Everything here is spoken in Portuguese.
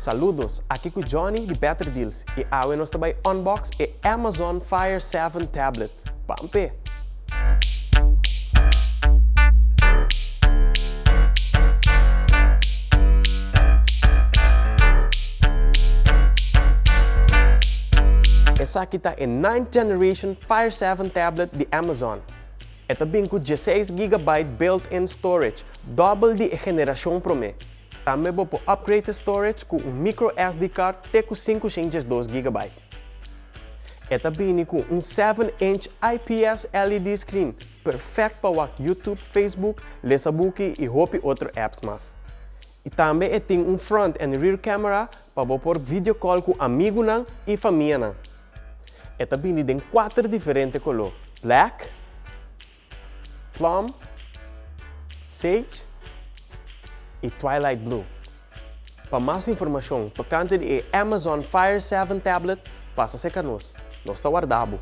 Saludos, aqui com o Johnny de Better Deals e hoje nós também unbox o Amazon Fire 7 Tablet. Pampe! Essa aqui está a 9th Generation Fire 7 Tablet de Amazon. Esta vem com 16 GB built-in storage, double de geração Pro Me. Também vou upgrade storage com micro SD card com 512 GB. Esta vem com 7-inch IPS LED screen, perfeito para YouTube, Facebook, Facebook e outras apps mais. E também tem front and rear camera para pôr video call com amigos e família. Esta vem em 4 diferentes cores: Black, Plum, Sage e Twilight Blue. Para mais informação tocante de Amazon Fire 7 Tablet, passa-se conosco. Nós está guardado.